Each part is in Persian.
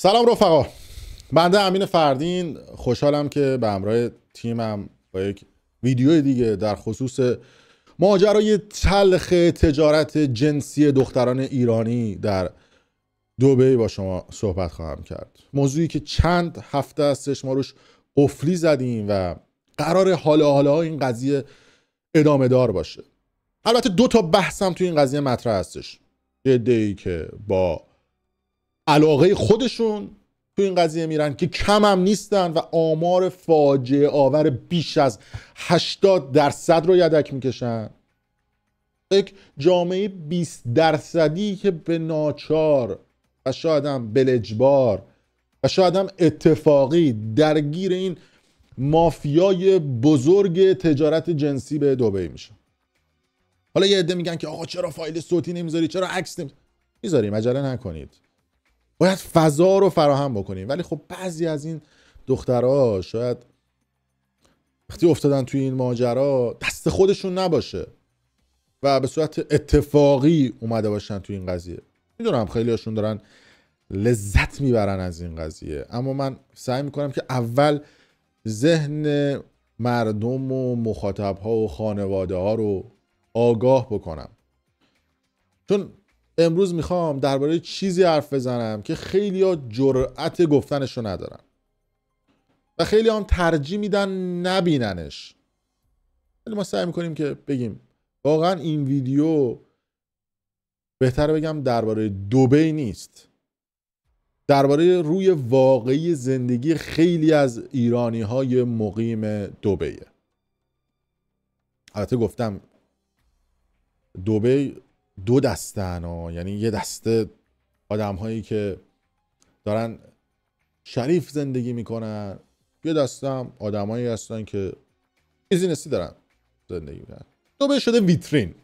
سلام رفقا، بنده امین فردین خوشحالم که به همراه تیمم با یک ویدیو دیگه در خصوص ماجرای تلخ تجارت جنسی دختران ایرانی در دبی با شما صحبت خواهم کرد. موضوعی که چند هفته استش ما روش قفلی زدیم و قرار حالا این قضیه ادامه دار باشه. البته دو تا بحثم توی این قضیه مطرح هستش. یه عده‌ای که با علاقه خودشون تو این قضیه میرن که کم هم نیستن و آمار فاجعه آور بیش از 80% رو یدک میکشن. یک جامعه 20% که به ناچار و شاید هم بالاجبار و شاید هم اتفاقی درگیر این مافیای بزرگ تجارت جنسی به دبی میشه. حالا یه عده میگن که آقا چرا فایل صوتی نمیذاری، چرا عکس نمیذاریم؟ عجله نکنید، باید فضا رو فراهم بکنیم. ولی خب بعضی از این دخترها شاید وقتی افتادن توی این ماجرا دست خودشون نباشه و به صورت اتفاقی اومده باشن توی این قضیه. میدونم خیلی هاشون دارن لذت میبرن از این قضیه، اما من سعی میکنم که اول ذهن مردم و مخاطبها و خانواده ها رو آگاه بکنم، چون امروز میخوام درباره چیزی حرف بزنم که خیلی ها جرأت گفتنش رو ندارن و خیلی هم ترجیح میدن نبیننش. ولی ما سعی میکنیم که بگیم واقعا این ویدیو بهتره بگم درباره دبی نیست، درباره روی واقعی زندگی خیلی از ایرانی های مقیم دبیه. البته گفتم دبی دو دستن، یعنی یه دسته آدم هایی که دارن شریف زندگی میکنن، یه دسته هم آدم هایی هستن که بیزینسی دارن زندگی میکنن. دبی شده ویترین.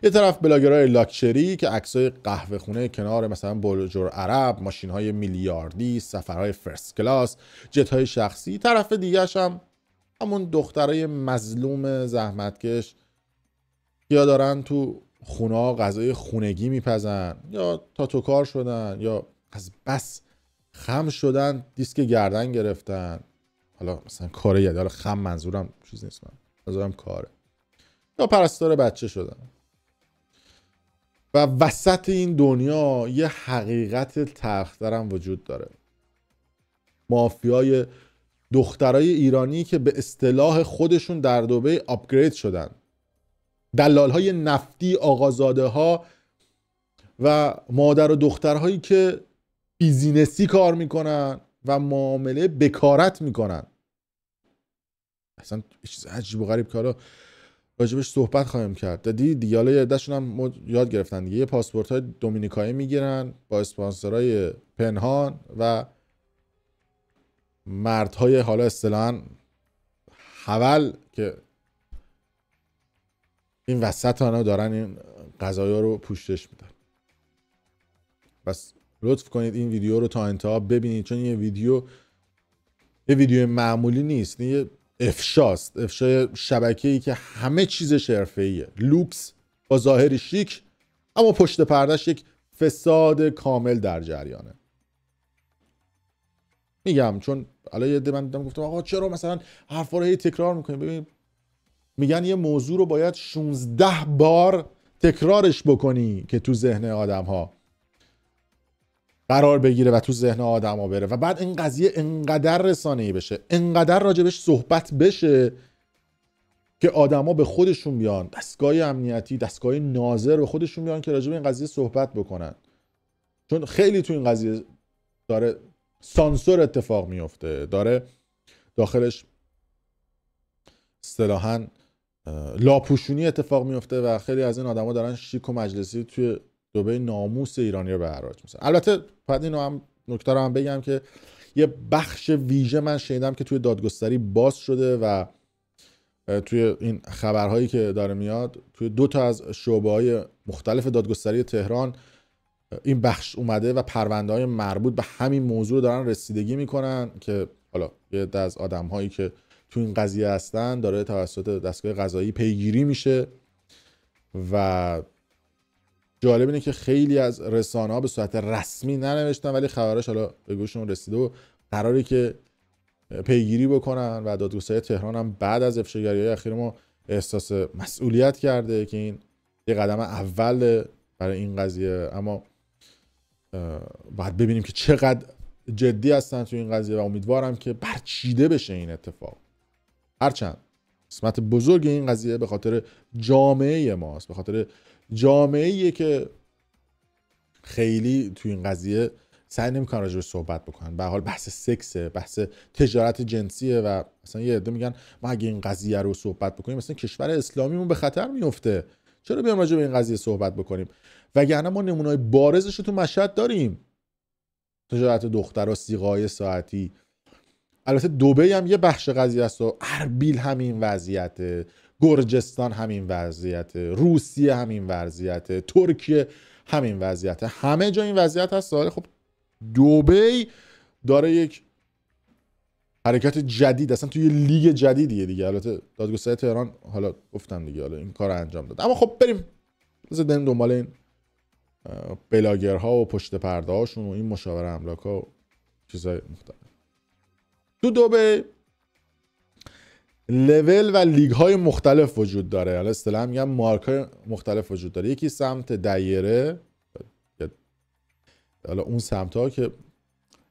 یه طرف بلاگرهای لاکچری که عکسای قهوه خونه کنار مثلا بلوجور عرب، ماشین های میلیاردی، سفرهای فرست کلاس، جت های شخصی. طرف دیگه‌ش هم همون دخترای مظلوم زحمتکش یا دارن تو خونه غذای خونگی میپزن، یا تاتوکار شدن، یا از بس خم شدن دیسک گردن گرفتن. حالا مثلا کاره یاد، حالا خم منظورم چیز نیست، منظورم کاره، یا پرستار بچه شدن. و وسط این دنیا یه حقیقت تلخ‌تر هم وجود داره. مافیای دخترای ایرانی که به اصطلاح خودشون در دبی آپگرید شدن، دلال‌های نفتی، آقازاده ها و مادر و دخترهایی که بیزینسی کار میکنن و معامله بکارت میکنن. اصلا چیز عجیب و غریب که حالا راجبش صحبت خواهیم کرد. دیگه حالا یه عده‌شون هم یاد گرفتن دیگه، یه پاسپورت های دومینیکایی میگیرن با اسپانسرای پنهان و مردهای حالا اصطلاحاً حول که این وسط ها دارن این قضایا رو پوشش میدن. بس لطف کنید این ویدیو رو تا انتها ببینید، چون یه ویدیو معمولی نیست، یه افشاست، افشای شبکه‌ای که همه چیزش حرفه‌ایه، لوکس با ظاهر شیک، اما پشت پردهش یک فساد کامل در جریانه. میگم چون حالا یه عده من دیدم گفتم آقا چرا مثلا حرفا رو هی تکرار میکنیم؟ ببین میگن یه موضوع رو باید 16 بار تکرارش بکنی که تو ذهن آدم ها قرار بگیره و تو ذهن آدم ها بره و بعد این قضیه انقدر رسانه‌ای بشه، انقدر راجبش صحبت بشه که آدم ها به خودشون بیان، دستگاه امنیتی، دستگاه ناظر به خودشون بیان که راجب این قضیه صحبت بکنن. چون خیلی تو این قضیه داره سانسور اتفاق میفته، داره داخلش اصطلاحاً لاپوشونی اتفاق میفته و خیلی از این آدما دارن شیک و مجلسی توی دبی ناموس ایرانی رو به حراج می‌ذارن. البته بعد اینو هم نکته رو هم بگم که یه بخش ویژه من شنیدم که توی دادگستری باز شده و توی این خبرهایی که داره میاد توی 2 تا از شعبه‌های مختلف دادگستری تهران این بخش اومده و پرونده‌های مربوط به همین موضوع رو دارن رسیدگی میکنن که حالا یه عده از آدم‌هایی که تو این قضیه هستن داره توسط دستگاه قضایی پیگیری میشه و جالب اینه که خیلی از رسانه‌ها به صورت رسمی ننوشتن ولی خبرش حالا به گوشمون رسیده و قراره که پیگیری بکنن و دادگستری تهران هم بعد از افشاگری‌های اخیر ما احساس مسئولیت کرده که این یه قدم اول برای این قضیه، اما باید ببینیم که چقدر جدی هستن تو این قضیه و امیدوارم که برچیده بشه این اتفاق. هرچند قسمت بزرگ این قضیه به خاطر جامعه ماست، به خاطر جامعه‌ایه که خیلی تو این قضیه سعی نمی‌کنن راجع به صحبت بکنن. به هر حال بحث سکسه، بحث تجارت جنسیه و مثلا یه عده میگن ما اگه این قضیه رو صحبت بکنیم مثلا کشور اسلامیمون به خطر میفته، چرا بیام راجع به این قضیه صحبت بکنیم؟ وگرنه ما نمونه‌های بارزش رو تو مشهد داریم. تجارت دخترها، سیغای ساعتی. البته دبی هم یه بخش قضیه است و اربیل همین وضعیته، گرجستان همین وضعیته، روسیه همین وضعیته، ترکیه همین وضعیته، همه جا این وضعیت هست. ولی خب دبی داره یک حرکت جدید، اصلا توی لیگ جدیدیه دیگه. البته دادگستری تهران حالا گفتم دیگه حالا این کار انجام داد. اما خب بریم دنبال این بلاگرها و پشت پرده هاشون و این مشاور املاک ها و چیزای مختلف. تو دبی لول و لیگ های مختلف وجود داره. حالا اصطلاحاً میگم مارک های مختلف وجود داره. یکی سمت دایره، حالا اون سمت ها که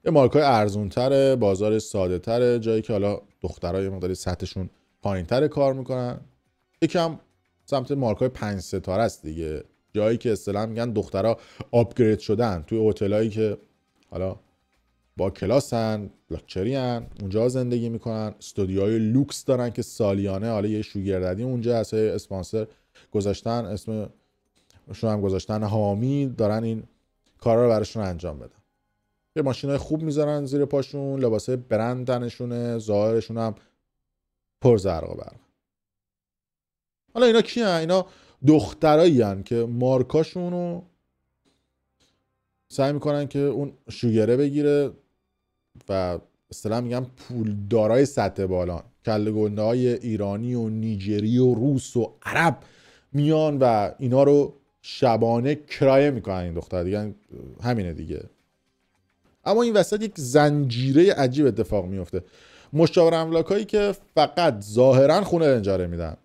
یه مارک های ارزون تره، بازار ساده تره، جایی که حالا دخترای مقداری سطحشون پایین تره کار میکنن. یکم سمت مارک های 5 ستاره است دیگه، جایی که اصطلاحاً میگن دخترها آپگرید شدن، توی هتلایی که حالا با کلاسن، لاکچری ان، اونجا زندگی میکنن، استودیوهای لوکس دارن که سالیانه حالا یه شوگرددی اونجا هست، اسپانسر گذاشتن، اسمشون هم گذاشتن حامی، دارن این کارا رو براشون انجام بدن. یه ماشینای خوب میذارن زیر پاشون، لباسای برند تنشونه، ظاهرشون هم پر زرق و برق. حالا اینا کیان؟ اینا دخترایی ان که مارکاشون رو سعی میکنن که اون شوگره بگیره و اصطلاحاً میگم پولدارای سطح بالا، کله گنده های ایرانی و نیجری و روس و عرب میان و اینا رو شبانه کرایه میکنن. این دختر دیگه همینه دیگه. اما این وسط یک زنجیره عجیب اتفاق میفته. مشاور املاکایی که فقط ظاهرا خونه اجاره میدن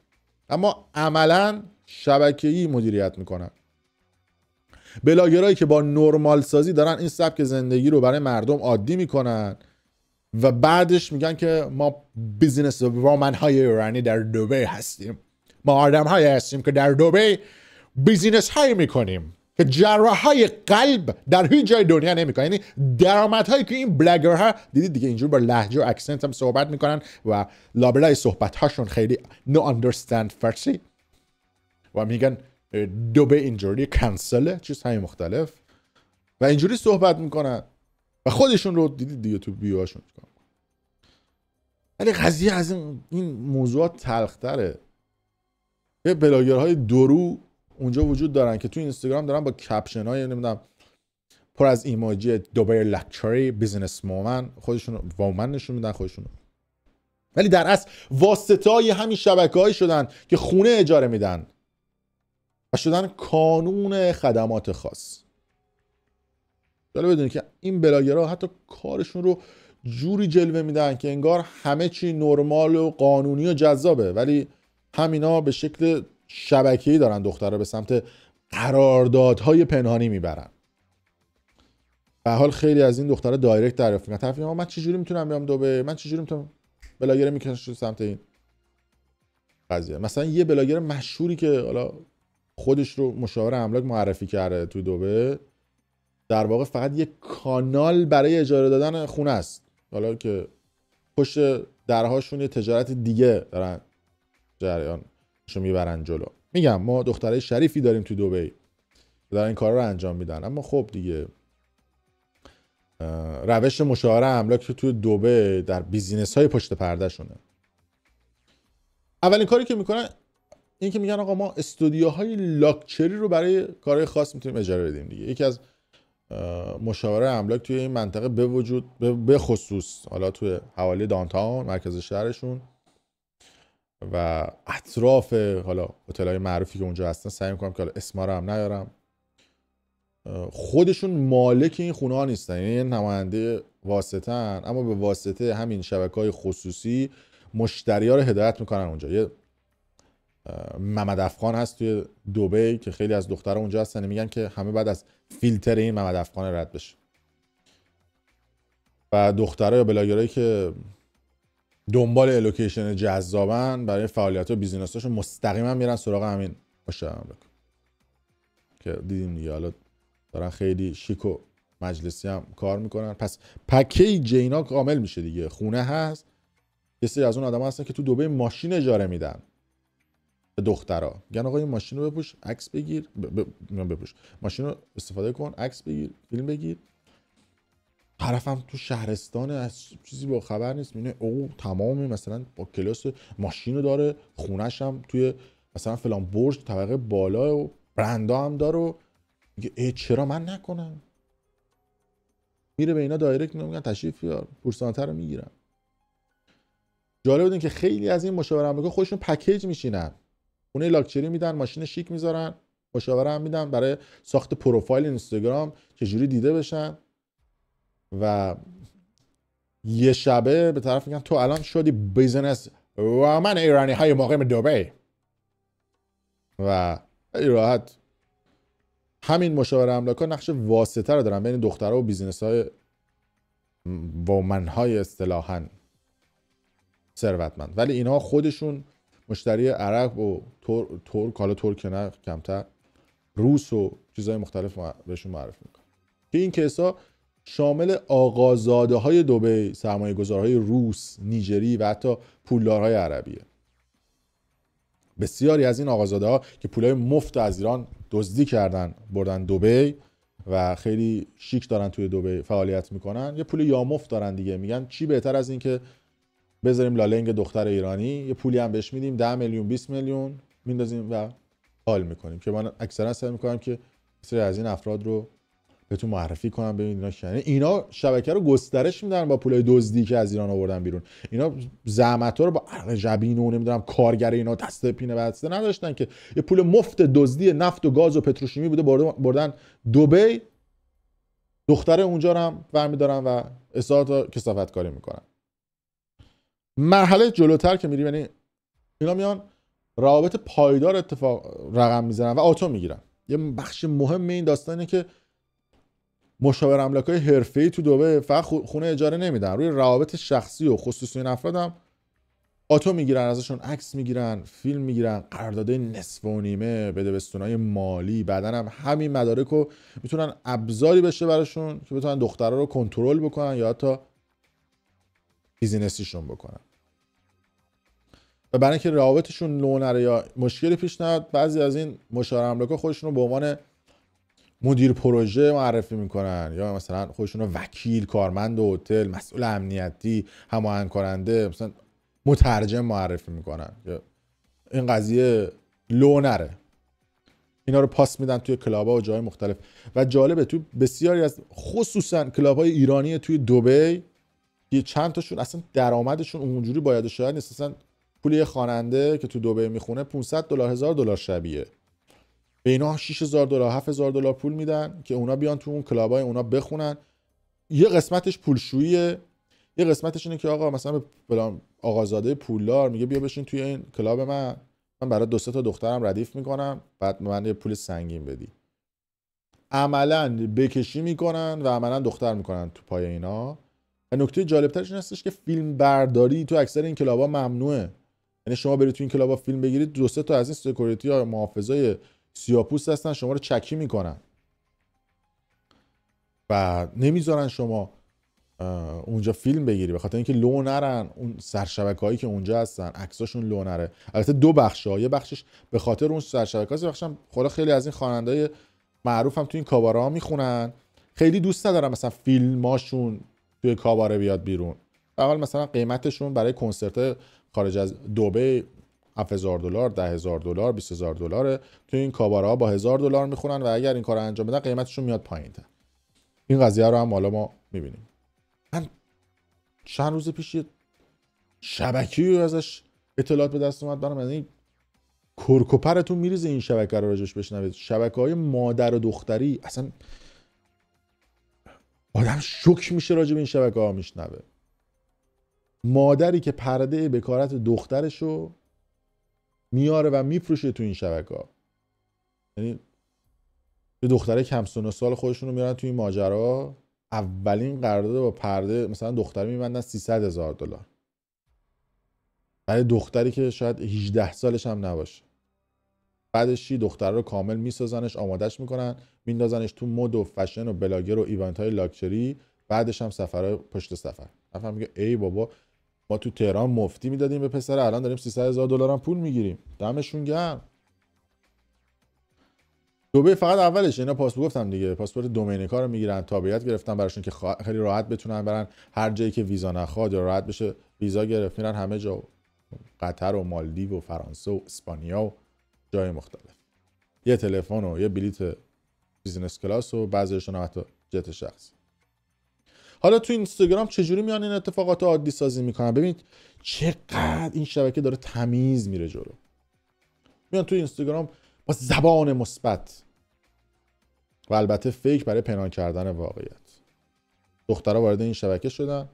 اما عملاً شبکه‌ای مدیریت میکنن. بلاگرایی که با نرمال سازی دارن این سبک زندگی رو برای مردم عادی میکنن و بعدش میگن که ما بیزینس وومن های ایرانی در دبی هستیم، ما آدم های هستیم که در دبی بیزینس های میکنیم که جراح های قلب در هیچ جای دنیا نمیکنن. یعنی درآمد هایی که این بلاگرها دیدید دیگه اینجور با لهجه و اکسنت هم صحبت میکنن و لابلای صحبت هاشون خیلی no understand فارسی و میگن دبی اینجوری کنسله، چیز های مختلف و اینجوری صحبت میکنن و خودشون رو دیدید دیگه تو بیوهاشون. ولی قضیه از این موضوعات تلختره. یه بلاگرهای درو اونجا وجود دارن که تو اینستاگرام دارن با کپشن های نمیدونم پر از ایموجی دبی لاکچری بیزینس وومن نشون میدن خودشونو، ولی در اصل واسطه های همین شبکه های شدن که خونه اجاره میدن و شدن کانون خدمات خاص. جالب بدونید که این بلاگرها حتی کارشون رو جوری جلوه میدن که انگار همه چی نرمال و قانونی و جذابه، ولی همینا به شکل شبکه‌ای دارن دخترها به سمت قراردادهای پنهانی میبرن. به حال خیلی از این دخترها دایرکت دریافت میکنن، طرف میگه من چجوری میتونم بیام دبی، من چجوری میتونم، بلاگر میکشه سمت این قضیه. مثلا یه بلاگر مشهوری که حالا خودش رو مشاور املاک معرفی کرده تو دبی، در واقع فقط یک کانال برای اجاره دادن خونه است، حالا که پشت درهاشون یه تجارت دیگه دارن جریانشو میبرن جلو. میگم ما دخترای شریفی داریم تو دبی دارن این کارا رو انجام میدن، اما خب دیگه روش مشاور املاک تو دبی در بیزینس های پشت پرده شونه. اولین کاری که میکنن این که میگن آقا ما استودیوهای لاکچری رو برای کارهای خاص میتونیم اجاره بدیم دیگه. یکی از مشاوره املاک توی این منطقه به خصوص حالا توی حوالی دانتاون مرکز شهرشون و اطراف حالا هتل‌های معروفی که اونجا هستن، سعی می‌کنم که حالا اسما رو هم نیارم، خودشون مالک این خونه ها نیستن، یعنی نماینده واسطن، اما به واسطه همین شبکه‌های خصوصی مشتری ها رو هدایت میکنن اونجا. یه محمد افغان هست توی دبی که خیلی از دخترها اونجا هستن، میگن که همه بعد از فیلتر این محمد افغان رد بشه و دخترها یا بلاگرایی که دنبال الوکیشن جذابن برای فعالیت و بیزینساشون مستقیما میرن سراغ همین مشاورم که دیدیم دیگه. حالا دارن خیلی شیک و مجلسی هم کار میکنن. پس پکیج اینا کامل میشه دیگه. خونه هست، یه سری از اون آدم هستن که تو دبی ماشین اجاره میدن به دخترها، میگن آقا این ماشین رو بپوش، عکس بگیر، بپوش ماشین رو استفاده کن، عکس بگیر، فیلم بگیر. طرفم تو شهرستان از چیزی با خبر نیست، میبینه او تمامی مثلا با کلاس ماشینو داره، خونش هم توی مثلا فلان برج طبقه بالا و برندا هم داره و میگه ای چرا من نکنم؟ میره به اینا دایرکت میگن تشریف بیار، پورسانتر رو میگیرن. جالب بود این که خیلی از این مشاور املاک خودشون پکیج میشینن، خونه لاکچری میدن، ماشین شیک میذارن، مشاوره هم میدن برای ساخت پروفایل اینستاگرام که جوری دیده بشن و یه شبه به طرف میگن تو الان شدی بیزنس و من ایرانی های مقیم دبی و راحت. همین مشاور املاک‌ها نقش واسطه رو دارن بین دخترها و بیزنس های وومن های اصطلاحاً ثروتمند، ولی اینها خودشون مشتری عرب و ترک، حالا ترک نه کمتر، روس و چیزهای مختلف بهشون معرفی میکنن که این کیسا شامل آقازاده های دبی، سرمایه گذارهای روس، نیجری و حتی پولدارهای عربیه. بسیاری از این آقازاده ها که پولای مفت از ایران دزدی کردن بردن دبی و خیلی شیک دارن توی دبی فعالیت میکنن، یه پول یا مفت دارن دیگه. میگن چی بهتر از این که بذاریم لالنگ دختر ایرانی، یه پولی هم بهش میدیم 10 میلیون 20 میلیون میندازیم و حال میکنیم. که من اکثرا سعی میکنم که سری از این افراد رو بهتون معرفی کنم ببینید اینا چیه. اینا شبکه رو گسترش میدن با پولای دزدی که از ایران آوردن بیرون. اینا زحمت ها رو با عرق جبین و نمیدونم کارگر اینا دست پینه بسته نداشتن که یه پول مفت دزدی نفت و گاز و پتروشیمی بوده بردن دبی، دختر اونجا رو هم برمی‌دارن و اصلاحات و کثافت کاری میکنن. مرحله جلوتر که میریم، یعنی اینا میان روابط پایدار اتفاق رقم میزنن و آتو میگیرن. یه بخش مهم این داستانه که مشاور املاک‌های حرفه‌ای تو دبی فقط خونه اجاره نمیدن، روی روابط شخصی و خصوصی این افراد هم آتو میگیرن، ازشون عکس میگیرن، فیلم میگیرن، قراردادهای نصف و نیمه، بدبستونای مالی. بعدن هم همین مدارک رو میتونن ابزاری بشه براشون که بتونن دخترها رو کنترل بکنن یا حتی بیزینسیشون بکنن. و برای اینکه روابطشون لو نره یا مشکلی پیش نیاد، بعضی از این مشاور املاک‌ها خودشون رو به عنوان مدیر پروژه معرفی میکنن یا مثلا خودشون رو وکیل، کارمند هتل، مسئول امنیتی، هماهنگ کننده، مثلا مترجم معرفی میکنن یا این قضیه لو نره. اینا رو پاس میدن توی کلاب‌ها و جای مختلف. و جالبه تو بسیاری از خصوصا کلاب‌های ایرانی توی دبی یه چند تاشون اصلا درآمدشون اونجوری باید و شاید نیست. اصلا پول یه خواننده که تو دبی میخونه $500 $1000 شبیه، به اینا $6000 $7000 پول میدن که اونا بیان تو اون کلابای اونا بخونن. یه قسمتش پولشوییه، یه قسمتش اینه که آقا مثلا به آقازاده پولدار میگه بیا بشین توی این کلاب من برای 2-3 تا دخترم ردیف میکنم، بعد من یه پول سنگین بدی. عملاً بکشی میکنن و عملاً دختر میکنن تو پای اینا. و نکته جالبترش این هستش که فیلم برداری تو اکثر این کلابا ممنوعه. یعنی شما برید تو این کلابا فیلم بگیرید، 2-3 تا از این سکیوریتی یا محافظای سیاه‌پوست هستن شما رو چکی میکنن و نمیذارن شما اونجا فیلم بگیری، به خاطر اینکه لو نرن اون سرشبکه‌هایی که اونجا هستن عکساشون لو نره. البته دو بخشه، یه بخشش به خاطر اون سرشبکه‌ها، یه بخشش هم خدا خیلی از این خواننده‌های معروف هم تو این کاباره‌ها میخونن، خیلی دوست ندارن مثلا فیلماشون توی کاباره بیاد بیرون. اول مثلا قیمتشون برای کنسرت خارج از دبی $7000 $10000 $20000 تو این کاباره‌ها با $1000 میخونن و اگر این کارو انجام بدن قیمتشون میاد پایین‌تر. این قضیه رو هم حالا ما میبینیم. من چند روز پیش یه شبکی ازش اطلاعات به دست اومد برام، یعنی کرکوپرتون میریزه این شبکه رو راجش بشنوید. شبکه‌های مادر و دختری اصلا آدم شوک میشه راجع به این شبکه‌ها میشنوه. مادری که پرده بکارت دخترشو میاره و میفروشه تو این شبکه‌ها. یعنی یه دختره کم سن و سال خودشون رو میارن تو این ماجرا، اولین قرارداد با پرده مثلا دختره میبندن $300,000 برای دختری که شاید 18 سالش هم نباشه. بعدش چی؟ دختر رو کامل میسازنش، آمادش میکنن، میندازنش تو مد و فشن و بلاگر و ایونت های لاکچری. بعدش هم سفرهای پشت سفر. نفر میگه ای بابا ما تو تهران مفتی میدادیم به پسر، الان داریم $300,000 هم پول میگیریم. دمشون گرم. دبی فقط اولش اینا پاسپورت گفتم دیگه، پاسپورت دومینیکا رو میگیرن، تابعیت گرفتن براشون که خیلی راحت بتونن برن هر جایی که ویزا نخواد یا راحت بشه ویزا گرفت، میرن همه جا، قطر و مالدیو و فرانسه و اسپانیا و جای مختلف. یه تلفن و یه بلیت بیزینس کلاس و بعضیشون حتی جت شخصی. حالا تو اینستاگرام چجوری میان این اتفاقات عادی سازی میکنن؟ ببینید چقدر این شبکه داره تمیز میره جلو. میان تو اینستاگرام با زبان مثبت و البته فیک برای پنهان کردن واقعیت. دخترها وارد این شبکه شدن،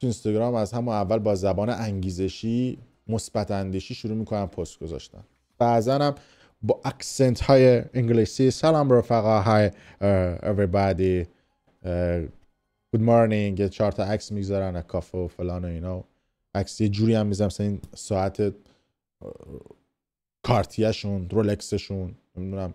تو اینستاگرام از همون اول با زبان انگیزشی مثبت اندیشی شروع میکنن پست گذاشتن. بعضا هم با اکسنت های انگلیسی سلام رفقا، های everybody good morning، 4 تا عکس میذارن کافه و فلان و اینا. عکس یه جوری هم میذارن مثلا این ساعت کارتیه‌شون، رولکسشون، نمیدونم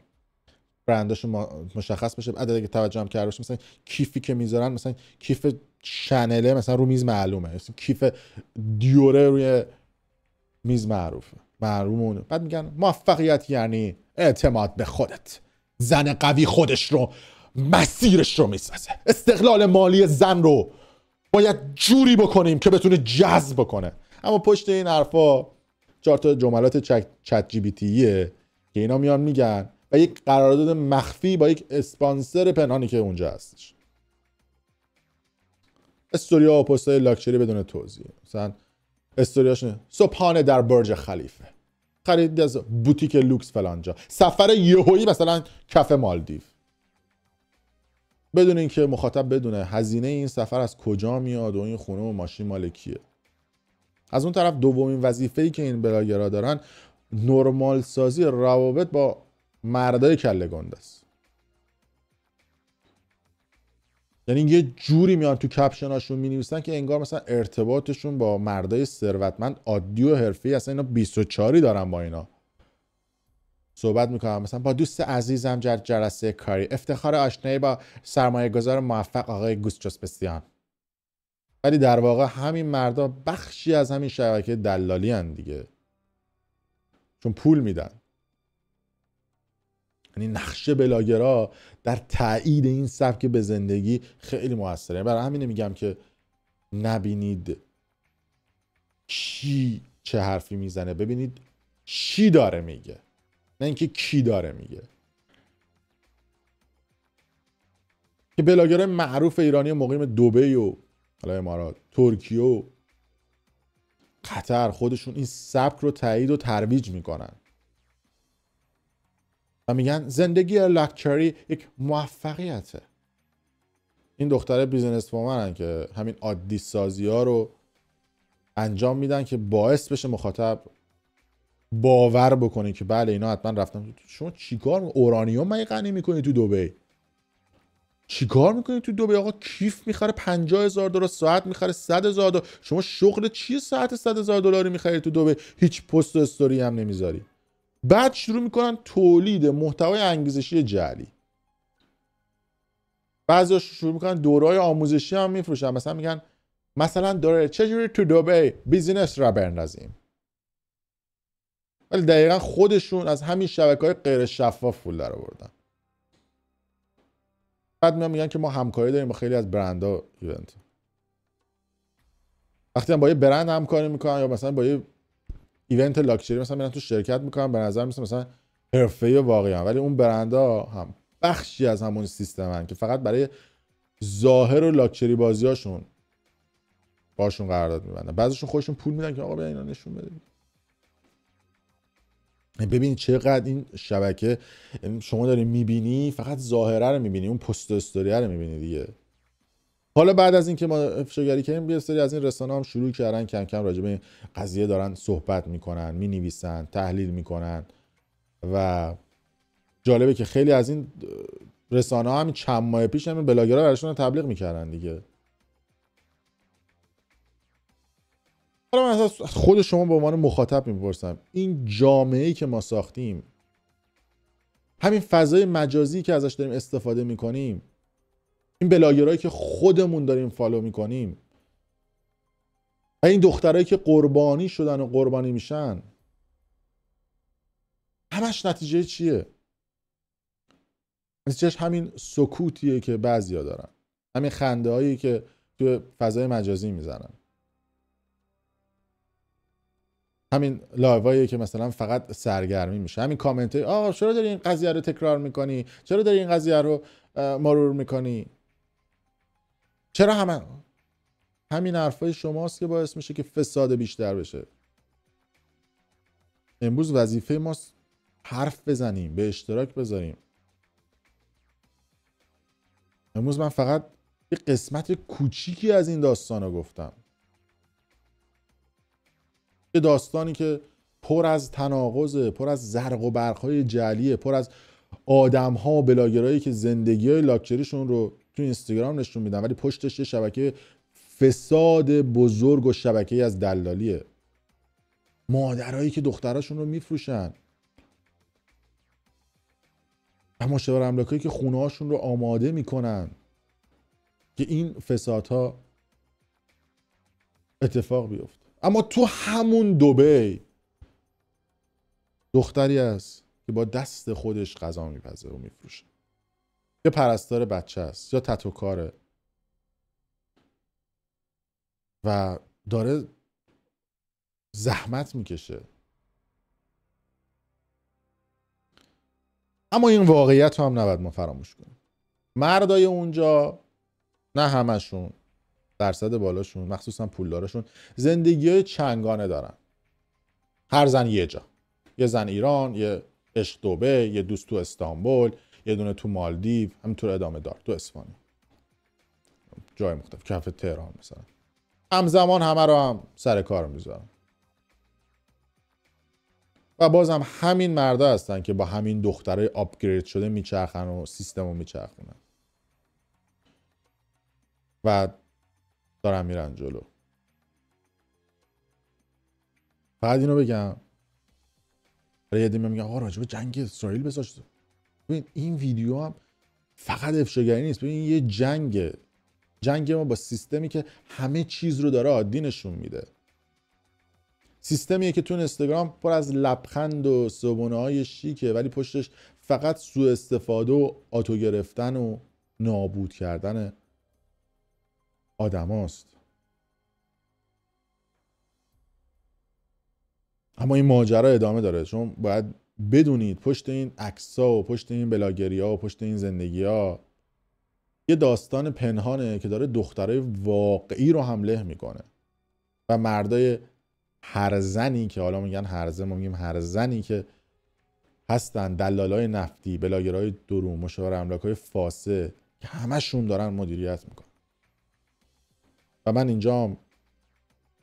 برنداشون مشخص بشه، عددی که توجه هم کرده باشه. مثلا کیفی که میذارن، مثلا کیف شنله مثلا رو میز معلومه، مثلا کیف دیوره روی میز معلومه. بعد میگن موفقیت یعنی اعتماد به خودت، زن قوی خودش رو مسیرش رو میسازه، استقلال مالی زن رو باید جوری بکنیم که بتونه جذب بکنه. اما پشت این حرفا 4 تا جملات چت جی بی تیه که اینا میان میگن و یک قرارداد مخفی با یک اسپانسر پنهانی که اونجا هستش. استوریا و پستای لاکچری بدون توضیح، مثلا استوریاشونه صبحانه در برج خلیفه، خرید از بوتیک لوکس فلانجا، سفر یهویی مثلا کف مالدیو، بدون اینکه مخاطب بدونه هزینه این سفر از کجا میاد و این خونه و ماشین مال کیه. از اون طرف دومین وظیفه‌ای که این بلاگرها دارن نرمال سازی روابط با مردای کله گنده است. یعنی یه جوری میان تو کپشناشون مینویسن که انگار مثلا ارتباطشون با مردای ثروتمند عادی و حرفه‌ای اصلا اینا 24 دارن با اینا صحبت میکنم. مثلا با دوست عزیزم جلسه کاری، افتخار آشنایی با سرمایه گذار موفق آقای گوستچوسپسیان. ولی در واقع همین مردا بخشی از همین شبکه دلالی هن دیگه، چون پول میدن. یعنی نقش بلاگرها در تایید این سبک به زندگی خیلی موثره. برای همین میگم که نبینید کی چه حرفی میزنه، ببینید چی داره میگه، نه اینکه کی داره میگه. که بلاگرهای معروف ایرانی مقیم دبی و حالا امارات، ترکیه و قطر خودشون این سبک رو تایید و ترویج میکنن و میگن زندگی لاکچری یک موفقیته. این دختره بیزنس وومنن که همین عادی سازی ها رو انجام میدن که باعث بشه مخاطب باور بکنه که بله اینا حتما رفتن. شما چیکار اورانیوم مگه غنی میکنی تو دبی؟ چیکار میکنی تو دبی؟ آقا کیف میخره $50,000، ساعت میخره $100,000. شما شغل چیه ساعت $100,000 میخری تو دبی، هیچ پست و استوری هم نمیذاری؟ بعد شروع میکنن تولید محتوای انگیزشی جعلی. بعضی‌ها شروع میکنن دوره‌های آموزشی هم میفروشن، مثلا میگن مثلا دوره چجوری تو دبی بیزینس را بندازیم، ولی دقیقا خودشون از همین شبکه‌های غیر شفاف پول درآوردن. بعد میگن که ما همکاری داریم با خیلی از برندها ایونت. وقتی هم با یه برند همکاری میکنن یا مثلا با یه ایونت لاکچری مثلا میرن تو شرکت میکنن، به نظر میاد مثلا حرفه‌ای واقعی، ولی اون برندها هم بخشی از همون سیستمن که فقط برای ظاهر و لاکچری بازیاشون باشون قرارداد میبندن. بعضیشون خودشون پول میدن که آقا بیا اینا نشون بده. ببین چقدر این شبکه، شما داری میبینی فقط ظاهره رو میبینی، اون پست استوری رو میبینی دیگه. حالا بعد از اینکه ما افشاگری کردیم، یه سری از این رسانه هم شروع کردن کم کم راجع به این قضیه دارن صحبت میکنن، مینویسن، تحلیل میکنن و جالبه که خیلی از این رسانه ها همین چند ماه پیش همین بلاگرها براشون تبلیغ میکردن دیگه. حالا من از خود شما به عنوان مخاطب میپرسم، این جامعه‌ای که ما ساختیم، همین فضای مجازی که ازش داریم استفاده میکنیم، این بلاگرایی که خودمون داریم فالو میکنیم و این دخترایی که قربانی شدن و قربانی میشن، همش نتیجه چیه؟ نتیجهش همین سکوتیه که بعضیا دارن، همین خنده هایی که تو فضای مجازی میزنن، همین لایوایی که مثلا فقط سرگرمی میشه، همین کامنت های چرا داری این قضیه رو تکرار میکنی، چرا داری این قضیه رو مرور میکنی، چرا همین حرفای شماست که باعث میشه که فساد بیشتر بشه. امروز وظیفه ماست حرف بزنیم، به اشتراک بذاریم. امروز من فقط یه قسمت کوچیکی از این داستان رو گفتم، یه داستانی که پر از تناقضه، پر از زرق و برق‌های جعلیه، پر از آدم‌ها و بلاگرایی که زندگی‌های لاکچریشون رو تو اینستاگرام نشون میدن ولی پشتش یه شبکه فساد بزرگ و شبکه‌ای از دلالیه. مادرایی که دختراشون رو میفروشن و مشاور املاکایی که خونه‌هاشون رو آماده میکنن که این فسادها اتفاق بیفته. اما تو همون دبی دختری است که با دست خودش غذا میپزه و میفروشه، یا پرستار بچه است یا تتوکاره و داره زحمت میکشه. اما این واقعیت رو هم نباید ما فراموش کنیم. مردای اونجا، نه همشون، درصد بالاشون، مخصوصا پولدارشون، زندگی‌های چنگانه دارن. هر زن یه جا، یه زن ایران، یه عشق دبی، یه دوست تو استانبول، یه دونه تو مالدیو، همینطور ادامه دار، تو اسپانیا، جای مختلف، کف تهران مثلا. همزمان همه رو هم سر کار میذارن و بازم همین مردا هستن که با همین دخترای آپگرید شده میچرخن و سیستم رو میچرخونن و دارن میرن جلو. فقط اینو بگم، یه دیگه میگن آقا راجب جنگ اسرائیل بذار. ببین این ویدیو هم فقط افشاگری نیست، ببین یه جنگ ما با سیستمی که همه چیز رو داره عادی نشون میده. سیستمیه که تو اینستاگرام پر از لبخند و صبحونه‌های شیکه ولی پشتش فقط سوء استفاده و آتو گرفتن و نابود کردن آدماست. اما این ماجرا ادامه داره، چون باید بدونید پشت این عکس‌ها و پشت این بلاگری‌ها و پشت این زندگی‌ها یه داستان پنهانه که داره دخترای واقعی رو هم له میکنه و مردای هرزنی که حالا میگن هرزه، ما میگیم هرزنی که هستن، دلالای نفتی، بلاگرای درو، مشاور املاکای فاسد که همشون دارن مدیریت میکنن. و من اینجام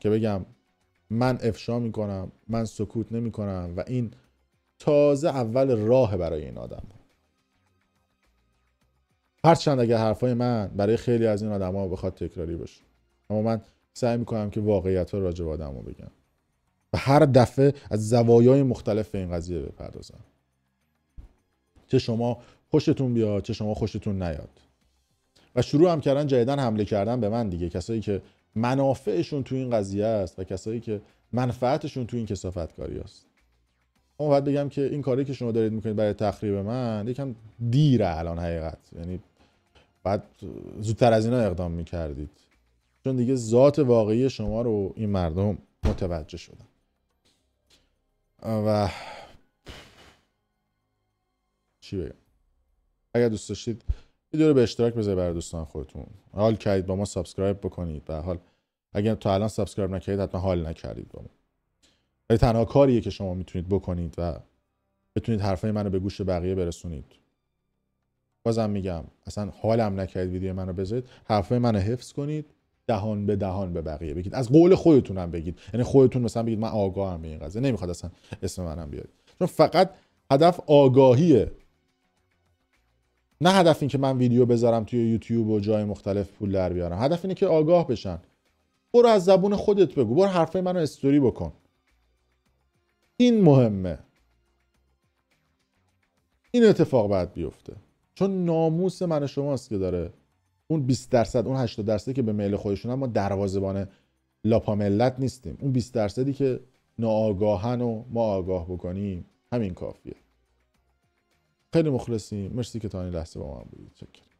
که بگم من افشا میکنم، من سکوت نمیکنم و این تازه اول راه برای این آدم. هرچند اگر حرفای من برای خیلی از این آدم ها بخواد تکراری باشه، اما من سعی میکنم که واقعیت ها راجع به آدم ها بگم و هر دفعه از زوایای مختلف به این قضیه بپردازم، چه شما خوشتون بیاد چه شما خوشتون نیاد. و شروع هم کردن جدیدن حمله کردن به من دیگه، کسایی که منافعشون تو این قضیه است و کسایی که منفعتشون تو این کثافتکاری است. اما باید بگم که این کاری که شما دارید میکنید برای تخریب من یکم دیره الان حقیقت، یعنی بعد زودتر از اینا اقدام میکردید، چون دیگه ذات واقعی شما رو این مردم متوجه شدن. و چی بگم، اگر دوست داشتید ویدیو رو به اشتراک بذارید برای دوستان خودتون، حال کردید با ما سابسکرایب بکنید، به حال اگر تا الان سابسکرایب نکردید حتما حال نکردید با ما. ولی تنها کاریه که شما میتونید بکنید و بتونید حرفای منو به گوش بقیه برسونید. بازم میگم اصلا حالم نکرد ویدیو منو بذارید، حرفای منو حفظ کنید، دهان به دهان به بقیه بگید، از قول خودتونم بگید. یعنی خودتون مثلا بگید من آگاهم به این قضیه، نمیخواد اصلا اسم منم بیارید، چون فقط هدف آگاهیه، نه هدف این که من ویدیو بذارم توی یوتیوب و جای مختلف پول در بیارم. هدف اینه که آگاه بشن. برو از زبون خودت بگو، برو حرفای منو استوری بکن. این مهمه. این اتفاق باید بیفته، چون ناموس من و شماست که داره. اون 20%، اون 80% که به میل خودشونن، ما دروازه‌بان لاپا ملت نیستیم. اون 20%ی که ناآگاهن و ما آگاه بکنیم، همین کافیه. خیلی مخلصیم. مرسی که تا این لحظه با من بودید. شکر.